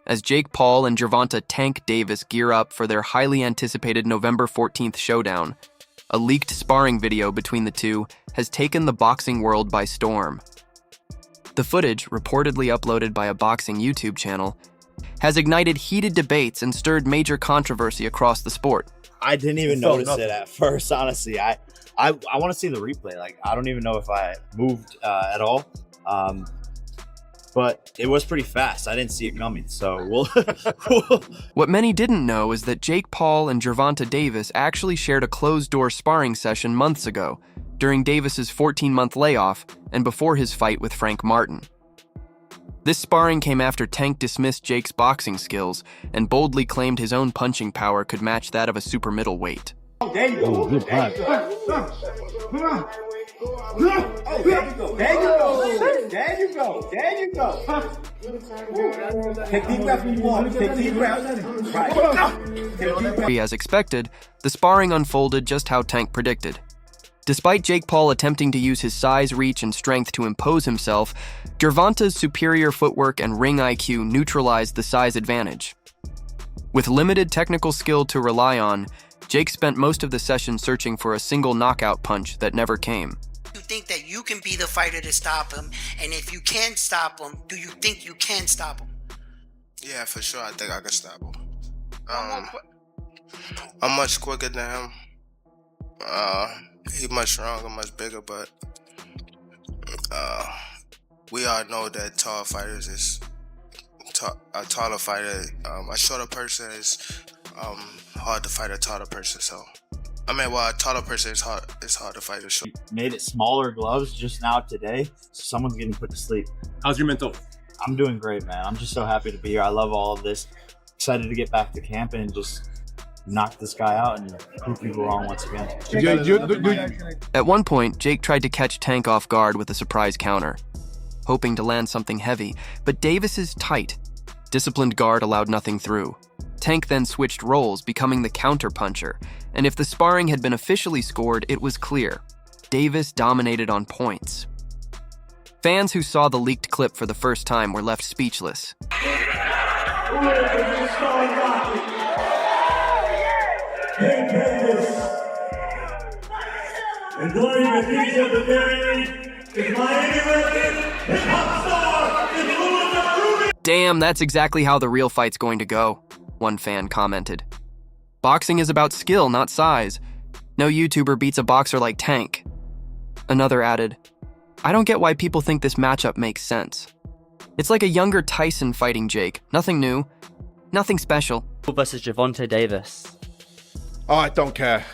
As Jake Paul and Gervonta "Tank" Davis gear up for their highly anticipated November 14th showdown, a leaked sparring video between the two has taken the boxing world by storm. The footage, reportedly uploaded by a boxing YouTube channel, has ignited heated debates and stirred major controversy across the sport. I didn't even notice it at first, honestly. I want to see the replay. Like, I don't even know if I moved at all. But it was pretty fast. I didn't see it coming, so we'll... What many didn't know is that Jake Paul and Gervonta Davis actually shared a closed-door sparring session months ago, during Davis's 14-month layoff and before his fight with Frank Martin. This sparring came after Tank dismissed Jake's boxing skills and boldly claimed his own punching power could match that of a super middleweight. Oh, there you go. Oh, good punch. There you go. Take deep breaths when you want. Take deep breaths. Right. As expected, the sparring unfolded just how Tank predicted. Despite Jake Paul attempting to use his size, reach, and strength to impose himself, Gervonta's superior footwork and ring IQ neutralized the size advantage. With limited technical skill to rely on, Jake spent most of the session searching for a single knockout punch that never came. You think that you can be the fighter to stop him, and if you can stop him, do you think you can stop him? Yeah, for sure. I think I can stop him. I'm much quicker than him. He's much stronger, much bigger, but we all know that tall fighters is a taller fighter. A shorter person is hard to fight a taller person. So, I mean, well, a taller person is hard to fight a short. Made it smaller gloves just now today, so someone's getting put to sleep. How's your mental? I'm doing great, man. I'm just so happy to be here. I love all of this. Excited to get back to camp and just knock this guy out and prove people wrong once again. At one point, Jake tried to catch Tank off guard with a surprise counter, hoping to land something heavy, but Davis's tight, disciplined guard allowed nothing through. Tank then switched roles, becoming the counter-puncher, and if the sparring had been officially scored, it was clear. Davis dominated on points. Fans who saw the leaked clip for the first time were left speechless. Enjoying the feast of the day is Miami resident hip-hop star, Louis. Damn, that's exactly how the real fight's going to go, one fan commented. Boxing is about skill, not size. No YouTuber beats a boxer like Tank. Another added, I don't get why people think this matchup makes sense. It's like a younger Tyson fighting Jake. Nothing new. Nothing special. Versus Gervonta Davis. Oh, I don't care.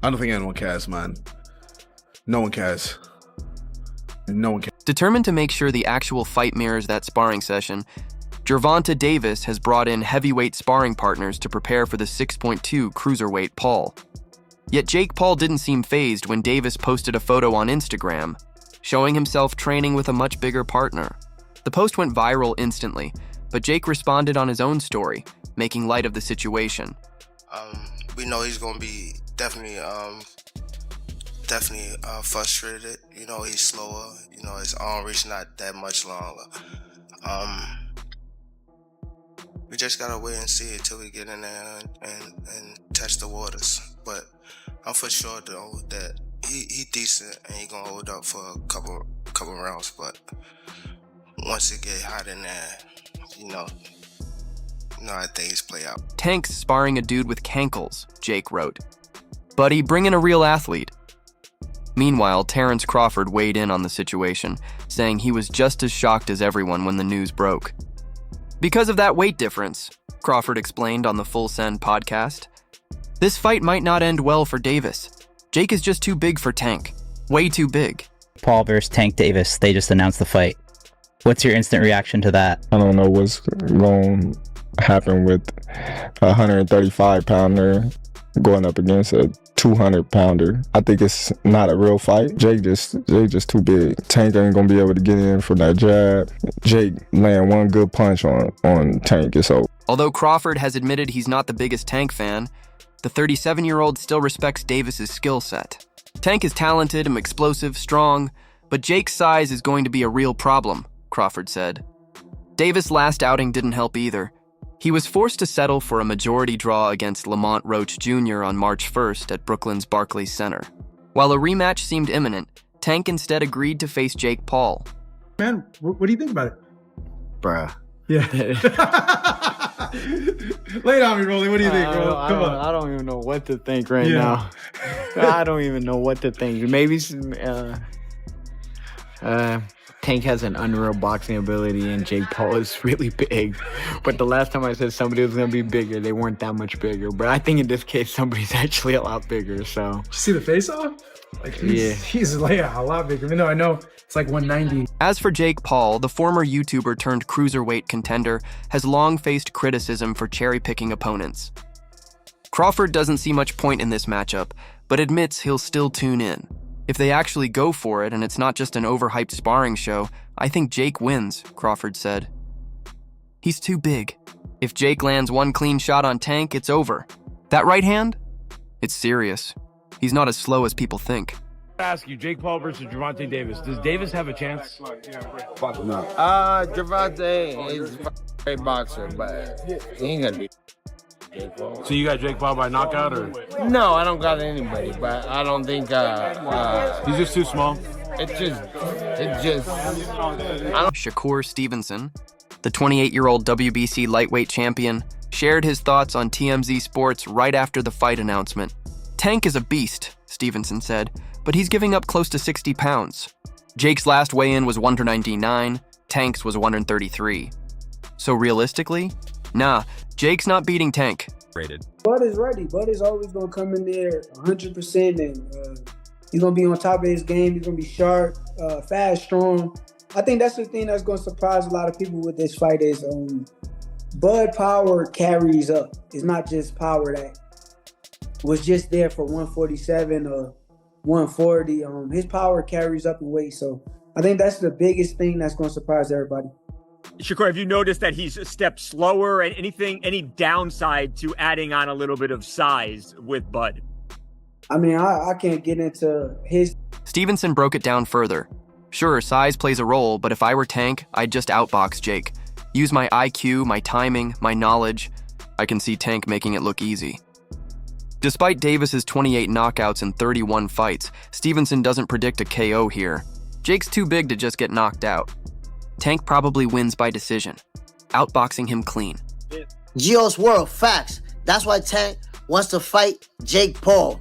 I don't think anyone cares, man. No one cares. No one cares. Determined to make sure the actual fight mirrors that sparring session, Gervonta Davis has brought in heavyweight sparring partners to prepare for the 6'2" cruiserweight Paul. Yet Jake Paul didn't seem fazed when Davis posted a photo on Instagram, showing himself training with a much bigger partner. The post went viral instantly, but Jake responded on his own story, making light of the situation. We know he's gonna be definitely frustrated. You know, he's slower. You know, his arm reach not that much longer. We just gotta wait and see until we get in there and test the waters. But I'm for sure though that he decent and he gonna hold up for a couple rounds. But once it get hot in there, you know how things play out. Tank's sparring a dude with cankles, Jake wrote. Buddy, bring in a real athlete. Meanwhile, Terrence Crawford weighed in on the situation, saying he was just as shocked as everyone when the news broke. Because of that weight difference, Crawford explained on the Full Send podcast, this fight might not end well for Davis. Jake is just too big for Tank. Way too big. Paul versus Tank Davis, they just announced the fight. What's your instant reaction to that? I don't know what's going to happen with a 135-pounder going up against a 200-pounder. I think it's not a real fight. Jake just too big. Tank ain't gonna be able to get in from that jab. Jake land one good punch on Tank, it's over. Although Crawford has admitted he's not the biggest Tank fan, the 37-year-old still respects Davis's skill set. Tank is talented and explosive, strong, But Jake's size is going to be a real problem, Crawford said. Davis' last outing didn't help either. He was forced to settle for a majority draw against Lamont Roach Jr. on March 1st at Brooklyn's Barclays Center. While a rematch seemed imminent, Tank instead agreed to face Jake Paul. Man, what do you think about it? Bruh. Yeah. Lay it on me, Rolly. What do you think, bro? Come on. I don't even know what to think right now. I don't even know what to think. Maybe Tank has an unreal boxing ability and Jake Paul is really big. But the last time I said somebody was going to be bigger, they weren't that much bigger. But I think in this case, somebody's actually a lot bigger, so. Did you see the face-off? Like, he's a lot bigger. I know it's like 190. As for Jake Paul, the former YouTuber turned cruiserweight contender has long faced criticism for cherry-picking opponents. Crawford doesn't see much point in this matchup, but admits he'll still tune in. If they actually go for it and it's not just an overhyped sparring show, I think Jake wins, Crawford said. He's too big. If Jake lands one clean shot on Tank, it's over. That right hand? It's serious. He's not as slow as people think. Ask you, Jake Paul versus Gervonta Davis. Does Davis have a chance? Gervonta is a great boxer, but he ain't gonna be Jake Paul. So you got Jake Paul by knockout, or? No, I don't got anybody, but I don't think he's just too small. Shakur Stevenson, the 28-year-old WBC lightweight champion, shared his thoughts on TMZ Sports right after the fight announcement. Tank is a beast, Stevenson said, but he's giving up close to 60 pounds. Jake's last weigh-in was 199, Tank's was 133. So realistically, nah, Jake's not beating Tank. Bud is ready. Bud is always going to come in there 100% and he's going to be on top of his game. He's going to be sharp, fast, strong. I think that's the thing that's going to surprise a lot of people with this fight is Bud power carries up. It's not just power that was just there for 147 or 140. His power carries up in weight. So I think that's the biggest thing that's going to surprise everybody. Shakur, have you noticed that he's a step slower and any downside to adding on a little bit of size with Bud? I mean, I can't get into his. Stevenson broke it down further. Sure, size plays a role, but if I were Tank, I'd just outbox Jake. Use my IQ, my timing, my knowledge. I can see Tank making it look easy. Despite Davis's 28 knockouts in 31 fights, Stevenson doesn't predict a KO here. Jake's too big to just get knocked out. Tank probably wins by decision, outboxing him clean. Geo's World, facts. That's why Tank wants to fight Jake Paul.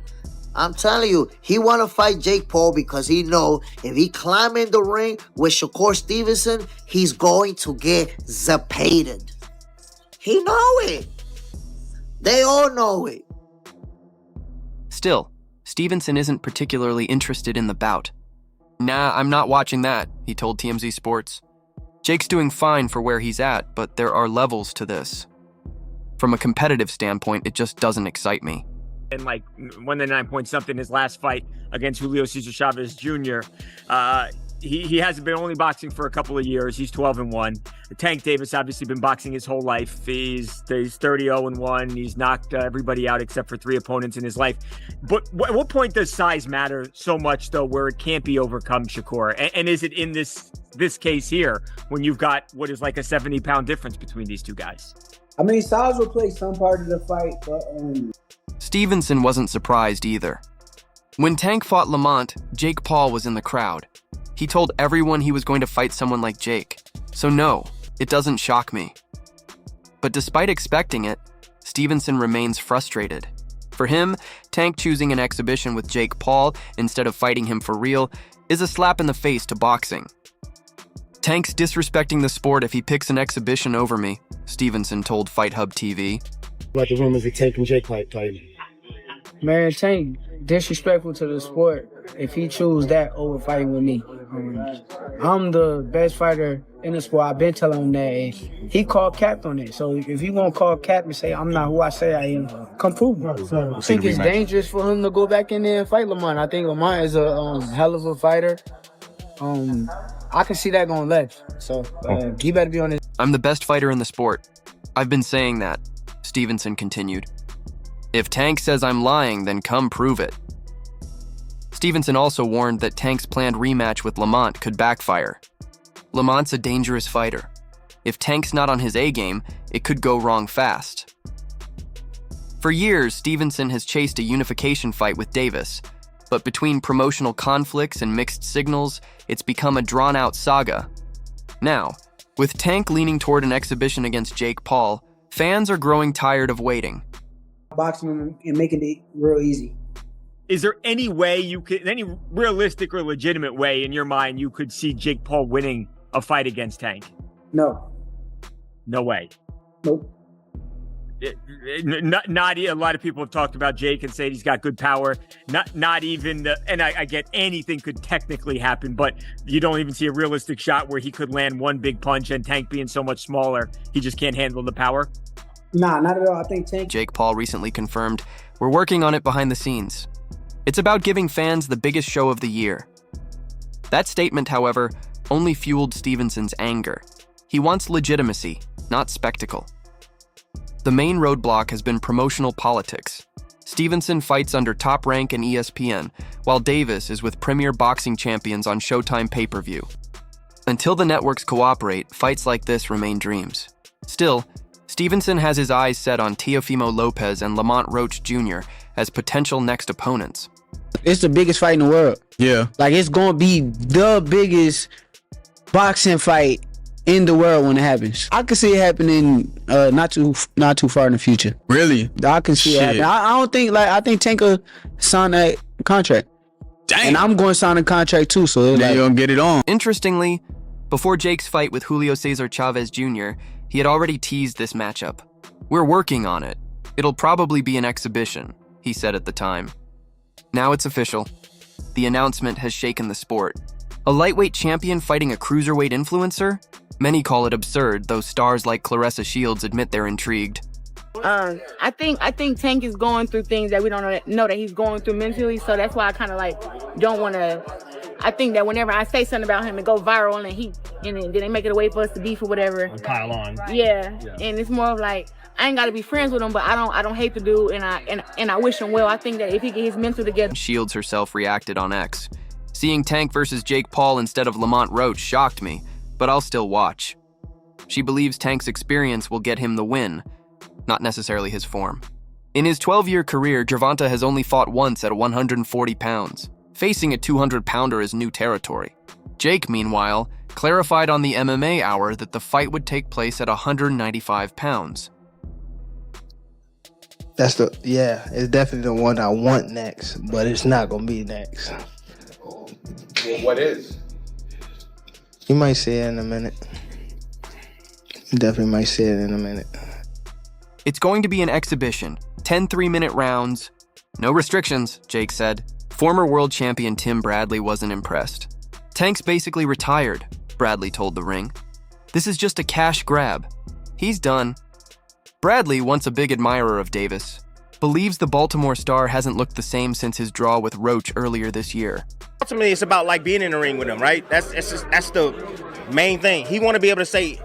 I'm telling you, he want to fight Jake Paul because he know if he climb in the ring with Shakur Stevenson, he's going to get zapated. He know it. They all know it. Still, Stevenson isn't particularly interested in the bout. Nah, I'm not watching that, he told TMZ Sports. Jake's doing fine for where he's at, but there are levels to this. From a competitive standpoint, it just doesn't excite me. And like 199 point something his last fight against Julio Cesar Chavez Jr. He hasn't been only boxing for a couple of years. He's 12-1. Tank Davis obviously been boxing his whole life. He's 30-0-1. He's knocked everybody out except for 3 opponents in his life. But at what point does size matter so much though, where it can't be overcome, Shakur? And is it in this case here when you've got what is like a 70-pound difference between these two guys? I mean, size will play some part of the fight, but Stevenson wasn't surprised either. When Tank fought Lamont, Jake Paul was in the crowd. He told everyone he was going to fight someone like Jake. So no, it doesn't shock me. But despite expecting it, Stevenson remains frustrated. For him, Tank choosing an exhibition with Jake Paul instead of fighting him for real is a slap in the face to boxing. Tank's disrespecting the sport if he picks an exhibition over me, Stevenson told Fight Hub TV. About the rumors of Tank and Jake fighting. Man, Tank disrespectful to the sport if he choose that over fighting with me. I'm the best fighter in the sport. I've been telling him that. And he called cap on it. So if you want to call cap and say I'm not who I say I am, come prove it. So I think it's dangerous for him to go back in there and fight Lamont. I think Lamont is a hell of a fighter. I can see that going left. So he better be on his. I'm the best fighter in the sport. I've been saying that, Stevenson continued. If Tank says I'm lying, then come prove it. Stevenson also warned that Tank's planned rematch with Lamont could backfire. Lamont's a dangerous fighter. If Tank's not on his A-game, it could go wrong fast. For years, Stevenson has chased a unification fight with Davis, but between promotional conflicts and mixed signals, it's become a drawn-out saga. Now, with Tank leaning toward an exhibition against Jake Paul, fans are growing tired of waiting. Boxing and making it real easy. Is there any way any realistic or legitimate way in your mind you could see Jake Paul winning a fight against Tank? No. No way. Nope. Not a lot of people have talked about Jake and said he's got good power. Not even and I get anything could technically happen, but you don't even see a realistic shot where he could land one big punch, and Tank being so much smaller, he just can't handle the power. Nah, not at all. I think Tank. Jake Paul recently confirmed, "We're working on it behind the scenes. It's about giving fans the biggest show of the year." That statement, however, only fueled Stevenson's anger. He wants legitimacy, not spectacle. The main roadblock has been promotional politics. Stevenson fights under Top Rank and ESPN, while Davis is with premier boxing champions on Showtime pay-per-view. Until the networks cooperate, fights like this remain dreams. Still, Stevenson has his eyes set on Teofimo Lopez and Lamont Roach Jr. as potential next opponents. It's the biggest fight in the world. Yeah. Like, it's going to be the biggest boxing fight in the world when it happens. I can see it happening not too far in the future. Really? I can see it happening. I don't think, I think Tank will sign that contract. Dang. And I'm going to sign a contract too, so now you're going to get it on. Interestingly, before Jake's fight with Julio Cesar Chavez Jr., he had already teased this matchup. "We're working on it. It'll probably be an exhibition," he said at the time. Now it's official. The announcement has shaken the sport. A lightweight champion fighting a cruiserweight influencer? Many call it absurd, though stars like Claressa Shields admit they're intrigued. I think Tank is going through things that we don't know that he's going through mentally, so that's why I kind of don't want to. I think that whenever I say something about him, it go viral, and then they make it a way for us to beef or whatever. And pile on. Yeah, and it's more of I ain't got to be friends with him, but I don't hate the dude, and I wish him well. I think that if he get his mental together. Shields herself reacted on X. "Seeing Tank versus Jake Paul instead of Lamont Roach shocked me, but I'll still watch." She believes Tank's experience will get him the win, not necessarily his form. In his 12-year career, Gervonta has only fought once at 140 pounds. Facing a 200-pounder is new territory. Jake, meanwhile, clarified on the MMA Hour that the fight would take place at 195 pounds. It's definitely the one I want next, but it's not gonna be next. What is? You might see it in a minute. You definitely might see it in a minute. It's going to be an exhibition, 10 3-minute rounds. No restrictions, Jake said. Former world champion Tim Bradley wasn't impressed. "Tank's basically retired," Bradley told The Ring. "This is just a cash grab. He's done." Bradley, once a big admirer of Davis, believes the Baltimore star hasn't looked the same since his draw with Roach earlier this year. Ultimately, it's about being in the ring with him, right? That's the main thing. He want to be able to say,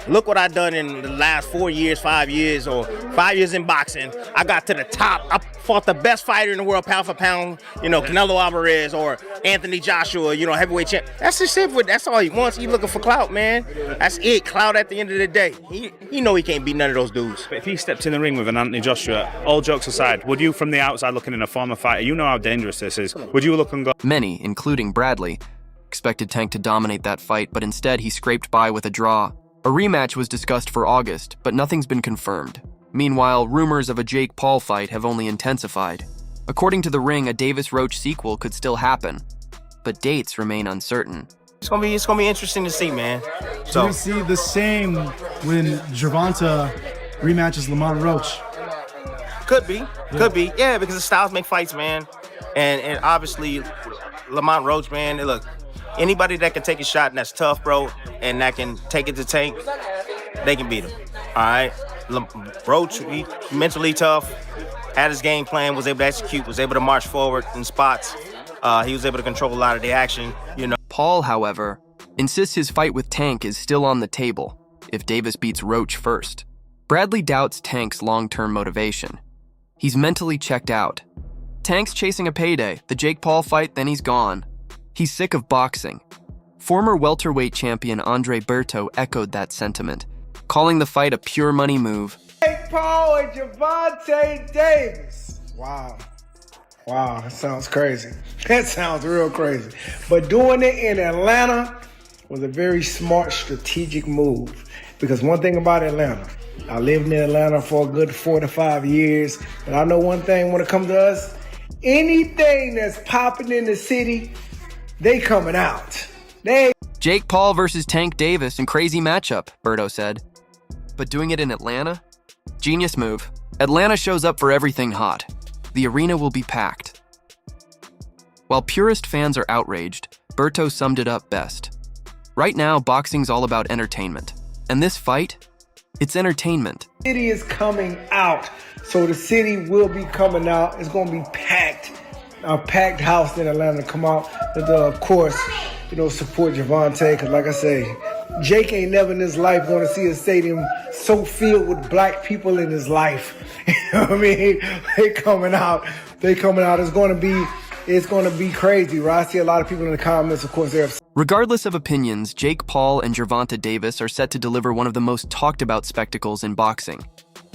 "Look what I've done in the last 4 years, 5 years, or 5 years in boxing. I got to the top. I fought the best fighter in the world, pound for pound, Canelo Alvarez or Anthony Joshua, heavyweight champ." That's just it. That's all he wants. He looking for clout, man. That's it. Clout at the end of the day. He know he can't beat none of those dudes. If he stepped in the ring with an Anthony Joshua, all jokes aside, would you, from the outside looking in a former fighter, you know how dangerous this is, would you look and go... Many, including Bradley, expected Tank to dominate that fight, but instead he scraped by with a draw. A rematch was discussed for August, but nothing's been confirmed. Meanwhile, rumors of a Jake Paul fight have only intensified. According to The Ring, a Davis-Roach sequel could still happen, but dates remain uncertain. It's gonna be interesting to see, man. So we see the same when Gervonta rematches Lamont Roach. Could be, yeah, because the styles make fights, man, and obviously Lamont Roach, man. Look, anybody that can take a shot and that's tough, bro, and that can take it to Tank, they can beat him. All right, Roach, he mentally tough, had his game plan, was able to execute, was able to march forward in spots. He was able to control a lot of the action, Paul, however, insists his fight with Tank is still on the table if Davis beats Roach first. Bradley doubts Tank's long-term motivation. He's mentally checked out. Tank's chasing a payday, the Jake Paul fight, then he's gone. He's sick of boxing. Former welterweight champion Andre Berto echoed that sentiment, calling the fight a pure money move. Jake Paul and Gervonta Davis. Wow. Wow, that sounds crazy. That sounds real crazy. But doing it in Atlanta was a very smart strategic move. Because one thing about Atlanta, I lived in Atlanta for a good 4 to 5 years, and I know one thing when it comes to us, anything that's popping in the city, they coming out. Jake Paul versus Tank Davis in crazy matchup, Berto said. But doing it in Atlanta? Genius move. Atlanta shows up for everything hot. The arena will be packed. While purist fans are outraged, Berto summed it up best. Right now, boxing's all about entertainment. And this fight? It's entertainment. The city is coming out, so the city will be coming out. It's going to be packed. A packed house in Atlanta to come out. And of course, support Gervonta, because like I say, Jake ain't never in his life going to see a stadium so filled with black people in his life. You know what I mean? They coming out. It's going to be crazy, right? I see a lot of people in the comments, of course, they're upset. Regardless of opinions, Jake Paul and Gervonta Davis are set to deliver one of the most talked about spectacles in boxing.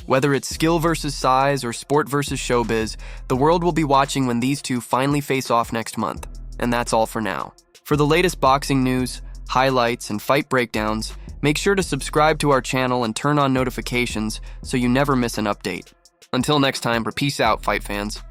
Whether it's skill versus size or sport versus showbiz, the world will be watching when these two finally face off next month. And that's all for now. For the latest boxing news, highlights, and fight breakdowns, make sure to subscribe to our channel and turn on notifications so you never miss an update. Until next time, peace out, fight fans.